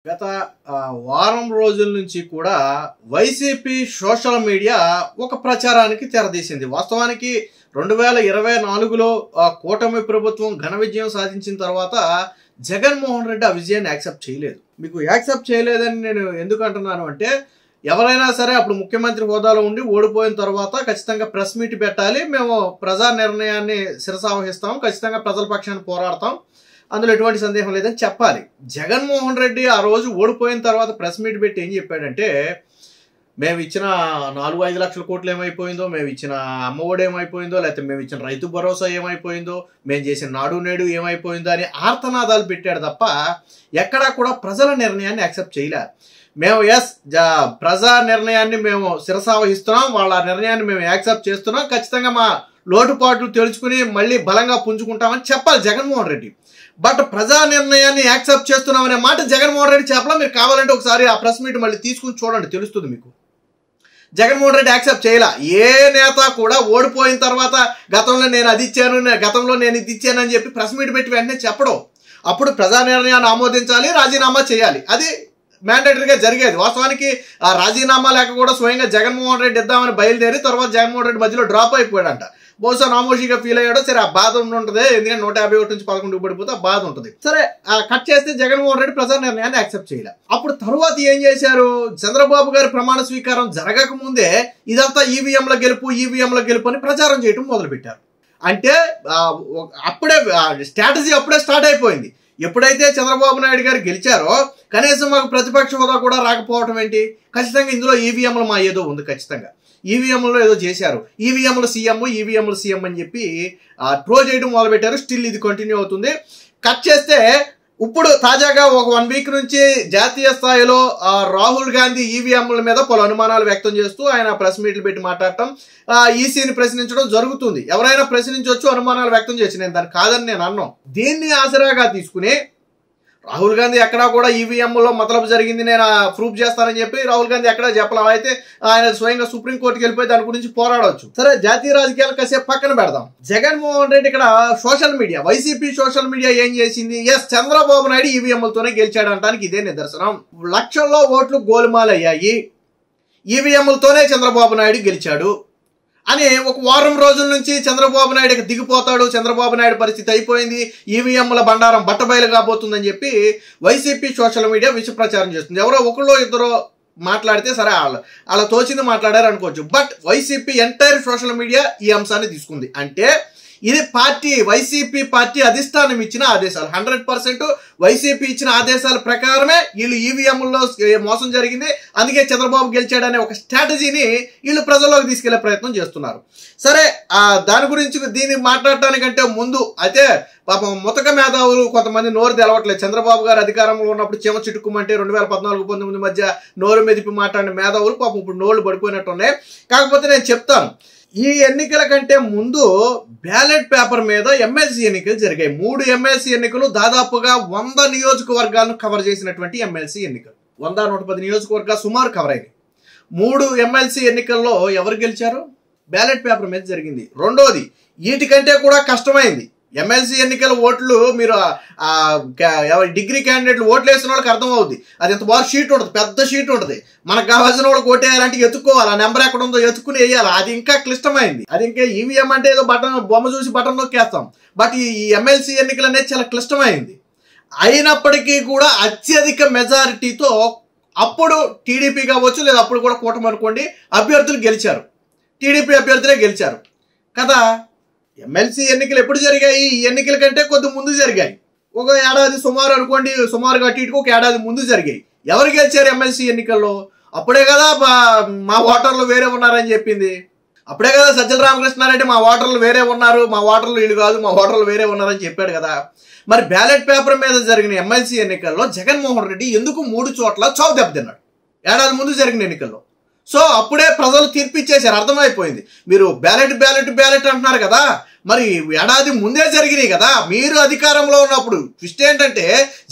గత వారం రోజుల నుంచి కూడా వైసీపీ సోషల్ మీడియా ఒక ప్రచారానికి తెరదీసింది. వాస్తవానికి 2024లో కూటమి ప్రభుత్వం ఘన విజయం సాధించిన తర్వాత జగన్మోహన్ రెడ్డి ఆ విజయాన్ని యాక్సెప్ట్ చేయలేదు. మీకు యాక్సెప్ట్ చేయలేదని నేను ఎందుకు అంటున్నాను అంటే, ఎవరైనా సరే అప్పుడు ముఖ్యమంత్రి హోదాలో ఉండి ఓడిపోయిన తర్వాత ఖచ్చితంగా ప్రెస్ మీట్ పెట్టాలి, మేము ప్రజా నిర్ణయాన్ని శిరసావహిస్తాం, ఖచ్చితంగా ప్రజల పక్షాన్ని పోరాడతాం, అందులో ఎటువంటి సందేహం లేదని చెప్పాలి. జగన్మోహన్ రెడ్డి ఆ రోజు ఓడిపోయిన తర్వాత ప్రెస్ మీట్ పెట్టి ఏం చెప్పాడంటే, మేము ఇచ్చిన 4-5 లక్షల కోట్లు ఏమైపోయిందో, మేము ఇచ్చిన అమ్మఒడి ఏమైపోయిందో, లేకపోతే మేము ఇచ్చిన రైతు భరోసా ఏమైపోయిందో, మేము చేసిన నాడు నేడు ఏమైపోయిందో అని ఆర్తనాదాలు పెట్టాడు తప్ప ఎక్కడా కూడా ప్రజల నిర్ణయాన్ని యాక్సెప్ట్ చేయలే. మేము ప్రజా నిర్ణయాన్ని మేము శిరసావహిస్తున్నాం, వాళ్ళ నిర్ణయాన్ని మేము యాక్సెప్ట్ చేస్తున్నాం, ఖచ్చితంగా మా లోటుపాట్లు తెలుసుకుని మళ్ళీ బలంగా పుంజుకుంటామని చెప్పాలి జగన్మోహన్ రెడ్డి. బట్ ప్రజా నిర్ణయాన్ని యాక్సెప్ట్ చేస్తున్నామనే మాట జగన్మోహన్ రెడ్డి చెప్పలా. మీరు కావాలంటే ఒకసారి ఆ ప్రెస్ మీట్ మళ్ళీ తీసుకుని చూడండి, తెలుస్తుంది మీకు. జగన్మోహన్ రెడ్డి యాక్సెప్ట్ చేయాల. ఏ నేత కూడా ఓడిపోయిన తర్వాత గతంలో నేను అది ఇచ్చాను, గతంలో నేను ఇది ఇచ్చాను అని చెప్పి ప్రెస్ మీట్ పెట్టి వెంటనే చెప్పడం. అప్పుడు ప్రజా నిర్ణయాన్ని ఆమోదించాలి, రాజీనామా చేయాలి, అది మ్యాండేటరీగా జరిగేది. వాస్తవానికి ఆ రాజీనామా లేక కూడా స్వయంగా జగన్మోహన్ రెడ్డి ఇద్దామని బయలుదేరి తర్వాత జగన్మోహన్ రెడ్డి మధ్యలో డ్రాప్ అయిపోయాడంట. బహుశా నామోషిగా ఫీల్ అయ్యాడో. సరే, ఆ బాధ ఉంటుంది, ఎందుకంటే 151 నుంచి 11 పడిపోతే ఆ బాధ ఉంటుంది. సరే, కట్ చేస్తే జగన్మోహన్ రెడ్డి ప్రజా నిర్ణయాన్ని యాక్సెప్ట్ చేయలే. అప్పుడు తరువాత ఏం చేశారు, చంద్రబాబు గారి ప్రమాణ స్వీకారం జరగక ముందే ఇదంతా ఈవీఎంల గెలుపు అని ప్రచారం చేయడం మొదలుపెట్టారు. అంటే అప్పుడే స్ట్రాటజీ స్టార్ట్ అయిపోయింది. ఎప్పుడైతే చంద్రబాబు నాయుడు గారు గెలిచారో కనీసం మాకు ప్రతిపక్ష హోదా కూడా రాకపోవటం ఏంటి, ఖచ్చితంగా ఇందులో ఈవీఎంలు మా ఏదో ఉంది, ఖచ్చితంగా ఈవీఎంలో ఏదో చేశారు, ఈవీఎంలు సీఎం అని చెప్పి ట్రోల్ చేయడం మొదలుపెట్టారు. స్టిల్ ఇది కంటిన్యూ అవుతుంది. కట్ చేస్తే ఇప్పుడు తాజాగా ఒక 1 వీక్ నుంచి జాతీయ స్థాయిలో రాహుల్ గాంధీ ఈవీఎంల మీద పలు అనుమానాలు వ్యక్తం చేస్తూ ఆయన ప్రెస్ మీట్లు పెట్టి మాట్లాడటం, ఈసీని ప్రశ్నించడం జరుగుతుంది. ఎవరైనా ప్రశ్నించవచ్చు, అనుమానాలు వ్యక్తం చేసి, నేను దాన్ని కాదని నేను అన్నాం. దీన్ని ఆసరాగా తీసుకుని రాహుల్ గాంధీ ఎక్కడా కూడా ఈవీఎంలో మతలబు జరిగింది నేను ప్రూఫ్ చేస్తానని చెప్పి రాహుల్ గాంధీ ఎక్కడా చెప్పాలి. అయితే ఆయన స్వయంగా సుప్రీంకోర్టుకి వెళ్ళిపోయి దాని గురించి పోరాడవచ్చు. సరే, జాతీయ రాజకీయాలు కాసేపు పక్కన పెడదాం. జగన్మోహన్ రెడ్డి ఇక్కడ social media, YCP social media ఏం చేసింది, చంద్రబాబు నాయుడు ఈవీఎంలతోనే గెలిచాడు అనడానికి ఇదే నిదర్శనం. లక్షల్లో ఓట్లు గోలుమాలయ్యాయి, ఈవీఎంలతోనే చంద్రబాబు నాయుడు గెలిచాడు అని ఒక వారం రోజుల నుంచి చంద్రబాబు నాయుడుకి దిగిపోతాడు, చంద్రబాబు నాయుడు పరిస్థితి అయిపోయింది, ఈవీఎంల బండారం బట్టబయలు కాబోతుందని చెప్పి వైసీపీ సోషల్ మీడియా విష ప్రచారం చేస్తుంది. ఎవరో ఒకళ్ళో ఇద్దరు మాట్లాడితే సరే, అలా తోచింది మాట్లాడారు అనుకోవచ్చు. But YCP entire social media ఈ అంశాన్ని తీసుకుంది. అంటే ఇది వైసీపీ పార్టీ అధిష్టానం ఇచ్చిన ఆదేశాలు, 100% వైసీపీ ఇచ్చిన ఆదేశాల ప్రకారమే వీళ్ళు ఈవీఎంలో మోసం జరిగింది, అందుకే చంద్రబాబు గెలిచాడనే ఒక స్ట్రాటజీని వీళ్ళు ప్రజల్లోకి తీసుకెళ్లే ప్రయత్నం చేస్తున్నారు. సరే, దాని గురించి దీన్ని మాట్లాడటానికంటే ముందు అయితే పాపం ముతక మేధావులు కొంతమంది నోరు తెలవట్లేదు. చంద్రబాబు గారు అధికారంలో ఉన్నప్పుడు చీమ చిటుకుమంటే 2014-19 మధ్య నోరు మెదిపి మాట్లాడిన మేధావులు పాపం ఇప్పుడు నోళ్లు పడిపోయినట్టున్నాయి. కాకపోతే నేను చెప్తాను, ఈ ఎన్నికల కంటే ముందు బ్యాలెట్ పేపర్ మీద ఎమ్మెల్సీ ఎన్నికలు జరిగాయి. 3 ఎమ్మెల్సీ ఎన్నికలు, దాదాపుగా 100 నియోజకవర్గాలను కవర్ చేసినటువంటి ఎమ్మెల్సీ ఎన్నికలు. 100-110 నియోజకవర్గాలు సుమారు కవర్ అయ్యాయి. 3 ఎమ్మెల్సీ ఎన్నికల్లో ఎవరు గెలిచారు, బ్యాలెట్ పేపర్ మీద జరిగింది. రెండోది, వీటికంటే కూడా కష్టమైంది. ఎమ్మెల్సీ ఎన్నికల ఓట్లు మీరు డిగ్రీ క్యాండిడేట్లు ఓట్లు వేసిన వాళ్ళకి అర్థం అవుద్ది. అది ఎంత బాగా షీట్ ఉంటుంది, పెద్ద షీట్ ఉంటుంది. మనకు కావాల్సిన వాళ్ళకి ఓటేయాలంటే ఎత్తుక్కోవాలి, ఆ నెంబర్ ఎక్కడ ఉందో ఎత్తుకుని వేయాలి. అది ఇంకా క్లిష్టమైంది. అది ఇంకా ఈవీఎం అంటే ఏదో బొమ్మ చూసి బటన్ నొక్కేస్తాం. బట్ ఈ ఎమ్మెల్సీ ఎన్నికలు అనేది చాలా క్లిష్టమైంది. అయినప్పటికీ కూడా అత్యధిక మెజారిటీతో అప్పుడు టీడీపీ కావచ్చు, లేదా అప్పుడు కూడా కూటమి అనుకోండి, అభ్యర్థులు గెలిచారు. టీడీపీ అభ్యర్థులే గెలిచారు కదా. ఎమ్మెల్సీ ఎన్నికలు ఎప్పుడు జరిగాయి, ఈ ఎన్నికల కంటే కొద్ది ముందు జరిగాయి. ఒక ఏడాది సుమారు అనుకోండి, సుమారుగా అటు ఇటుకు ఒక ఏడాది ముందు జరిగాయి. ఎవరు గెలిచారు ఎమ్మెల్సీ ఎన్నికల్లో? అప్పుడే కదా మా ఓటర్లు వేరే ఉన్నారని చెప్పింది. అప్పుడే కదా సజ్జల రామకృష్ణారెడ్డి మా ఓటర్లు వేరే ఉన్నారు, మా ఓటర్లు వీళ్ళు కాదు, మా ఓటర్లు వేరే ఉన్నారని చెప్పాడు కదా. మరి బ్యాలెట్ పేపర్ మీద జరిగిన ఎమ్మెల్సీ ఎన్నికల్లో జగన్మోహన్ రెడ్డి ఎందుకు 3 చోట్ల చావు దెబ్బతిన్నాడు ఏడాది ముందు జరిగిన ఎన్నికల్లో? సో అప్పుడే ప్రజలు తీర్పిచ్చేశారు, అర్థమైపోయింది. మీరు బ్యాలెట్ అంటున్నారు కదా, మరి ఏడాది ముందే జరిగినాయి కదా. మీరు అధికారంలో ఉన్నప్పుడు ట్విస్ట్ ఏంటంటే,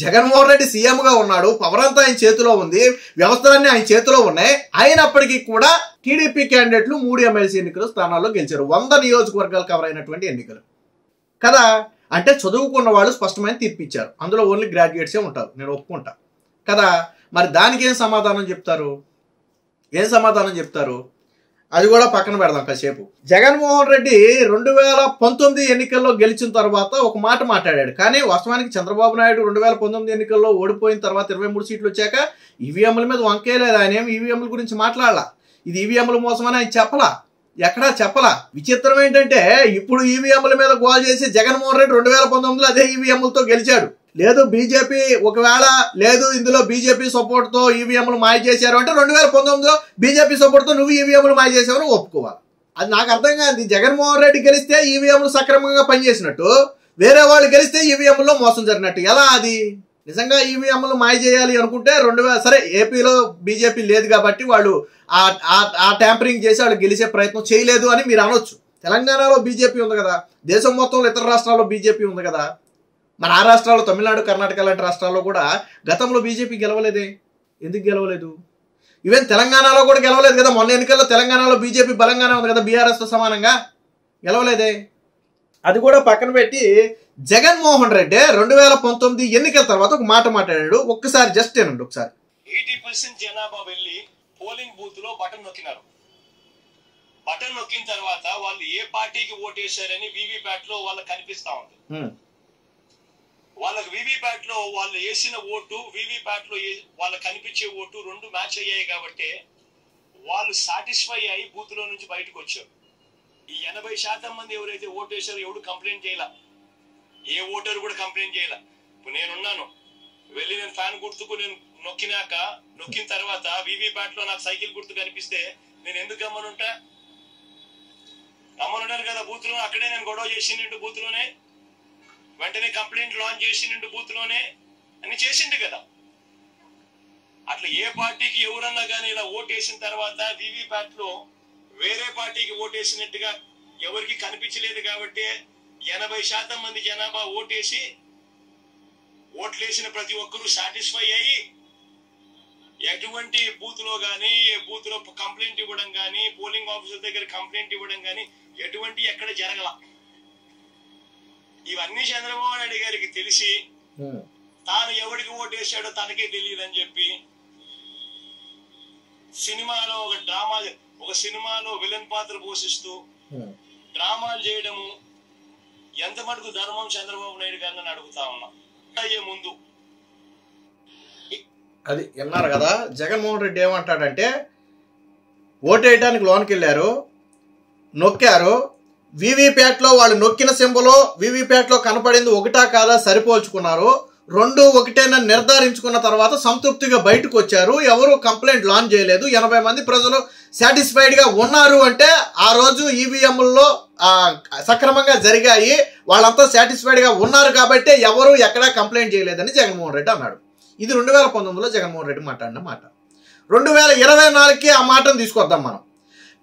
జగన్మోహన్ రెడ్డి సీఎంగా ఉన్నాడు, పవర్ అంతా ఆయన చేతిలో ఉంది, వ్యవస్థలన్నీ ఆయన చేతిలో ఉన్నాయి. అయినప్పటికీ కూడా టీడీపీ క్యాండిడేట్లు 3 ఎమ్మెల్సీ ఎన్నికలు స్థానాల్లో గెలిచారు. 100 నియోజకవర్గాలు కవర్ అయినటువంటి ఎన్నికలు కదా. అంటే చదువుకున్న వాళ్ళు స్పష్టమైన తీర్పిచ్చారు. అందులో ఓన్లీ గ్రాడ్యుయేట్సే ఉంటారు, నేను ఒప్పుకుంటా. కదా. మరి దానికి ఏం సమాధానం చెప్తారు? అది కూడా పక్కన పెడదాం కాసేపు. జగన్మోహన్ రెడ్డి 2019 ఎన్నికల్లో గెలిచిన తర్వాత ఒక మాట మాట్లాడాడు. కానీ వాస్తవానికి చంద్రబాబు నాయుడు 2019 ఎన్నికల్లో ఓడిపోయిన తర్వాత 23 సీట్లు వచ్చాక ఈవీఎంల మీద వంకేయలేదు. ఆయన ఏమి ఈవీఎంల గురించి మాట్లాడాల. ఇది ఈవీఎంల మోసమని ఆయన ఎక్కడా చెప్పలా. విచిత్రం ఏంటంటే ఇప్పుడు ఈవీఎంల మీద గోల్ చేసి జగన్మోహన్ రెడ్డి 2019లో అదే ఈవీఎంలతో గెలిచాడు. లేదు బీజేపీ ఒకవేళ లేదు ఇందులో బీజేపీ సపోర్ట్ తో ఈవీఎంలు మాయ చేశారు అంటే 2019లో బీజేపీ సపోర్ట్ తో నువ్వు ఈవీఎంలు మాయ చేసావని ఒప్పుకోవాలి. అది నాకు అర్థం కాదు. జగన్మోహన్ రెడ్డి గెలిస్తే ఈవీఎంలు సక్రమంగా పనిచేసినట్టు, వేరే వాళ్ళు గెలిస్తే ఈవీఎంలో మోసం జరిగినట్టు. ఎలా అది? నిజంగా ఈవీఎంలు మాయ చేయాలి అనుకుంటే సరే ఏపీలో బీజేపీ లేదు కాబట్టి వాళ్ళు ఆ ట్యాంపరింగ్ చేసి వాళ్ళు గెలిచే ప్రయత్నం చేయలేదు అని మీరు అనొచ్చు. తెలంగాణలో బీజేపీ ఉంది కదా, దేశం మొత్తంలో ఇతర రాష్ట్రాల్లో బీజేపీ ఉంది కదా. మరి ఆ రాష్ట్రాల్లో తమిళనాడు, కర్ణాటక లాంటి రాష్ట్రాల్లో కూడా గతంలో బీజేపీ గెలవలేదే. ఎందుకు గెలవలేదు? ఈవెన్ తెలంగాణలో కూడా గెలవలేదు కదా. మొన్న ఎన్నికల్లో తెలంగాణలో బీజేపీ బలంగానే ఉంది కదా, బీఆర్ఎస్తో సమానంగా. గెలవలేదే. అది కూడా పక్కన పెట్టి జగన్మోహన్ రెడ్డి 2019 ఎన్నికల తర్వాత ఒక మాట మాట్లాడాడు. ఒక్కసారి జస్ట్ ఏనండి ఒకసారి. 80% జనాభా వెళ్ళి పోలింగ్ బూత్ లో బటన్ నొక్కినారు. బటన్ నొక్కిన తర్వాత వాళ్ళు ఏ పార్టీకి ఓటేశారని వీవీప్యాట్ లో వాళ్ళకి కనిపిస్తా ఉంది. వాళ్ళకి వీవీప్యాట్ లో వాళ్ళు వేసిన ఓటు, వీవీప్యాట్ లో వాళ్ళకి కనిపించే ఓటు రెండు మ్యాచ్ అయ్యాయి కాబట్టి వాళ్ళు సాటిస్ఫై అయ్యి బూత్ లో నుంచి బయటకు వచ్చారు. ఈ 80% మంది ఎవరైతే ఓటేశారో ఎవడు కంప్లైంట్ చేయాల, ఏ ఓటరు కూడా కంప్లైంట్ చేయాల. ఇప్పుడు నేనున్నాను, వెళ్ళి నేను ఫ్యాన్ గుర్తుకు నేను నొక్కిన తర్వాత వీవీప్యాట్ లో నాకు సైకిల్ గుర్తు కనిపిస్తే నేను ఎందుకు గమ్మనుంటాను కదా. బూత్ లో అక్కడే నేను గొడవ చేసిండు, బూత్ లోనే వెంటనే కంప్లైంట్ లాంచ్ చేసిండు, బూత్ లోనే అని చేసిండు కదా. అట్లా ఏ పార్టీకి ఎవరన్నా కానీ ఇలా ఓటేసిన తర్వాత వీవీప్యాట్ లో వేరే పార్టీకి ఓటేసినట్టుగా ఎవరికి కనిపించలేదు కాబట్టి 80% మంది జనాభా ఓటేసి ఓట్లేసిన ప్రతి ఒక్కరూ సాటిస్ఫై అయ్యి ఎటువంటి బూత్ లో గానీ బూత్ లో కంప్లైంట్ ఇవ్వడం గానీ పోలింగ్ ఆఫీసర్ దగ్గర కంప్లైంట్ ఇవ్వడం గానీ ఎటువంటి ఎక్కడ జరగల. ఇవన్నీ చంద్రబాబు నాయుడు గారికి తెలిసి తాను ఎవరికి ఓటేశాడో తనకే తెలియదని చెప్పి ఒక సినిమాలో విలన్ పాత్ర పోషిస్తూ డ్రామాలు చేయడము ఎంత మటుకు ధర్మం చంద్రబాబు నాయుడు గారిని అడుగుతా ఉన్నా. అయ్యే ముందు అది విన్నారు కదా. జగన్మోహన్ రెడ్డి ఏమంటాడంటే ఓటేయడానికి లోనికి వెళ్ళారు, నొక్కారు, వీవీప్యాట్లో వాళ్ళు నొక్కిన సింబల్ వీవీప్యాట్లో కనపడింది ఒకటా కాదా సరిపోల్చుకున్నారు, రెండు ఒకటేనని నిర్ధారించుకున్న తర్వాత సంతృప్తిగా బయటకు వచ్చారు. ఎవరు కంప్లైంట్ లాంచ్ చేయలేదు. 80 మంది ప్రజలు సాటిస్ఫైడ్గా ఉన్నారు అంటే ఆ రోజు ఈవీఎంల్లో సక్రమంగా జరిగాయి, వాళ్ళంతా సాటిస్ఫైడ్గా ఉన్నారు కాబట్టి ఎవరు ఎక్కడా కంప్లైంట్ చేయలేదని జగన్మోహన్ రెడ్డి అన్నాడు. ఇది 2019లో జగన్మోహన్ రెడ్డి మాట్లాడిన మాట. 2024కి ఆ మాటను తీసుకొద్దాం మనం.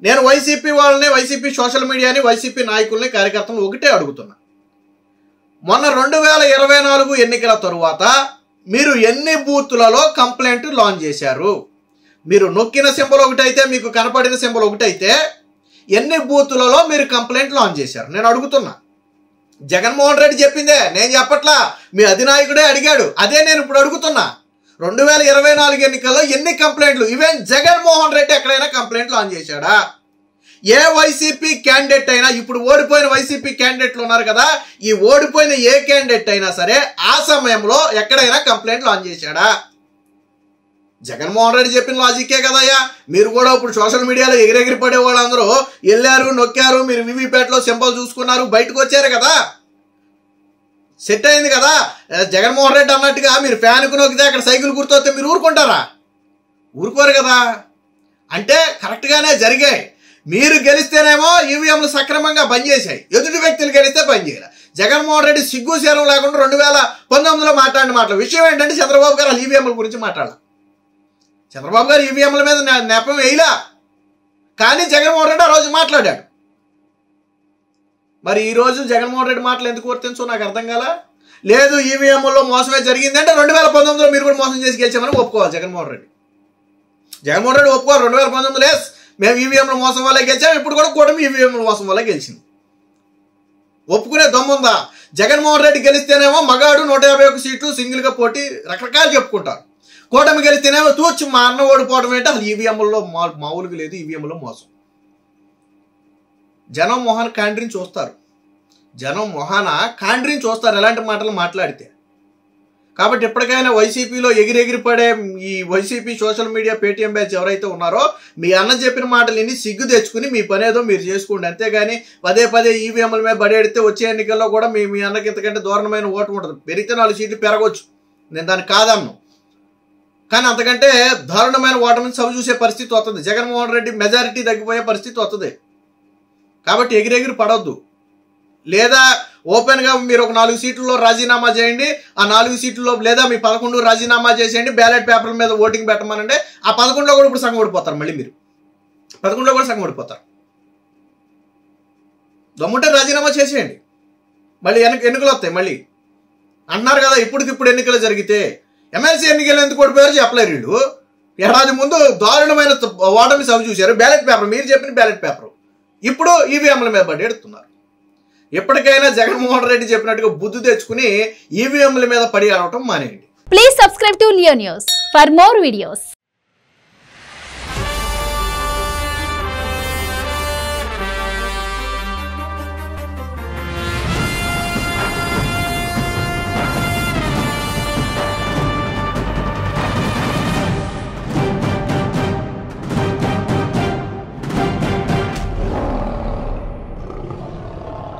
నేను వైసీపీ వాళ్ళని, వైసీపీ సోషల్ మీడియాని, వైసీపీ నాయకుల్ని, కార్యకర్తలను ఒకటే అడుగుతున్నా. మొన్న 2024 ఎన్నికల తరువాత మీరు ఎన్ని బూతులలో కంప్లైంట్ లాంచ్ చేశారు? మీరు నొక్కిన సింబల్ ఒకటైతే, మీకు కనపడిన సింబల్ ఒకటైతే ఎన్ని బూతులలో మీరు కంప్లైంట్ లాంచ్ చేశారు? నేను అడుగుతున్నా. జగన్మోహన్ రెడ్డి చెప్పిందే, నేను చెప్పట్లా, మీ అధినాయకుడే అడిగాడు. అదే నేను ఇప్పుడు అడుగుతున్నా. 2024 ఎన్నికల్లో ఎన్ని కంప్లైంట్లు? ఈవెన్ జగన్మోహన్ రెడ్డి ఎక్కడైనా కంప్లైంట్ లాంచ్ చేశాడా? ఏ వైసీపీ క్యాండిడేట్ అయినా, ఇప్పుడు ఓడిపోయిన వైసీపీ క్యాండిడేట్లు ఉన్నారు కదా, ఈ ఓడిపోయిన ఏ క్యాండిడేట్ అయినా సరే ఆ సమయంలో ఎక్కడైనా కంప్లైంట్ లాంచ్ చేశాడా? జగన్మోహన్ రెడ్డి చెప్పిన లాజిక్కే కదయ్యా. మీరు కూడా ఇప్పుడు సోషల్ మీడియాలో ఎగిరెగిరి పడే వాళ్ళందరూ వెళ్ళారు, నొక్కారు, మీరు వీవీప్యాట్లో సింబల్ చూసుకున్నారు, బయటకు వచ్చారు కదా, సెట్ అయింది కదా. జగన్మోహన్ రెడ్డి అన్నట్టుగా మీరు ఫ్యాన్కు నొక్కితే అక్కడ సైకిల్ గుర్తొస్తే మీరు ఊరుకుంటారా? ఊరుకోరు కదా. అంటే కరెక్ట్గానే జరిగాయి. మీరు గెలిస్తేనేమో ఈవీఎంలు సక్రమంగా పనిచేశాయి, ఎదుటి వ్యక్తులు గెలిస్తే పనిచేయాలి. జగన్మోహన్ రెడ్డి సిగ్గు శరం లేకుండా 2019లో మాట్లాడిన మాటలు. విషయం ఏంటంటే చంద్రబాబు గారు ఈవీఎంల గురించి మాట్లాడాలి. చంద్రబాబు గారు ఈవీఎంల మీద నెపం వేయలా, కానీ జగన్మోహన్ రెడ్డి ఆ రోజు మాట్లాడాడు. మరి ఈరోజు జగన్మోహన్ రెడ్డి మాటలు ఎందుకు వర్తించో నాకు అర్థం కాల. లేదు ఈవీఎంలో మోసమే జరిగింది అంటే 2019లో మీరు కూడా మోసం చేసి గెలిచామని ఒప్పుకోవాలి జగన్మోహన్ రెడ్డి. జగన్మోహన్ రెడ్డి ఒప్పుకోవాలి. 2019లో మేము ఈవీఎంల మోసం వల్ల గెలిచాం, ఇప్పుడు కూడా కూటమి ఈవీఎంల మోసం వల్ల గెలిచింది. ఒప్పుకునే దమ్ముందా? జగన్మోహన్ రెడ్డి గెలిస్తేనేమో మగాడు 151 సీట్లు సింగిల్గా పోటీ రకరకాలు చెప్పుకుంటారు. కూటమి గెలిస్తేనేమో తూర్చి మా అన్న ఓడిపోవడం ఏంటి? అసలు ఈవీఎంలో మామూలుగా లేదు, ఈవీఎంలో మోసం. జనం మొహాన కాండ్రిని చూస్తారు, జనం మొహాన కాండ్రిని చూస్తారు ఎలాంటి మాటలు మాట్లాడితే. కాబట్టి ఎప్పటికైనా వైసీపీలో ఎగిరెగిరి పడే ఈ YCP social media Paytm batch ఎవరైతే ఉన్నారో మీ అన్న చెప్పిన మాటలు విని సిగ్గు తెచ్చుకుని మీ పని ఏదో మీరు చేసుకోండి. అంతేగాని పదే పదే ఈవీఎంల మీద బడేడితే వచ్చే ఎన్నికల్లో కూడా మీ అన్నకి ఇంతకంటే దారుణమైన ఓటు ఉంటుంది. పెరిగితే 4 సీట్లు పెరగవచ్చు, నేను దాన్ని కాదన్ను. కానీ అంతకంటే దారుణమైన ఓటమిని చవి చూసే పరిస్థితి వస్తుంది. జగన్మోహన్ రెడ్డి మెజారిటీ తగ్గిపోయే పరిస్థితి వస్తుంది. కాబట్టి ఎగిరెగిరి పడవద్దు. లేదా ఓపెన్గా మీరు ఒక 4 సీట్లలో రాజీనామా చేయండి, ఆ 4 సీట్లలో లేదా మీ 11 రాజీనామా చేసేయండి, బ్యాలెట్ పేపర్ల మీద ఓటింగ్ పెట్టమనంటే ఆ 11లో కూడా ఇప్పుడు సగం ఓడిపోతారు. మళ్ళీ మీరు 11లో కూడా సగం ఓడిపోతారు. దమ్ముంటే రాజీనామా చేసేయండి, మళ్ళీ ఎన్నికలు వస్తాయి. మళ్ళీ అంటున్నారు కదా ఇప్పటికిప్పుడు ఎన్నికలు జరిగితే. ఎమ్మెల్సీ ఎన్నికలు ఎందుకు ఓడిపోయారో చెప్పలేరు వీళ్ళు. ఏడాది ముందు దారుణమైన ఓటమి చవి చూశారు. బ్యాలెట్ పేపర్ మీరు చెప్పిన బ్యాలెట్ పేపర్ ఇప్పుడు ఈవీఎంల మీద పడి ఎడుతున్నారు. ఎప్పటికైనా జగన్మోహన్ రెడ్డి చెప్పినట్టుగా బుద్ధి తెచ్చుకుని ఈవీఎంల మీద పడి ఆడటం మానేయండి. Please subscribe to Leo news for more videos.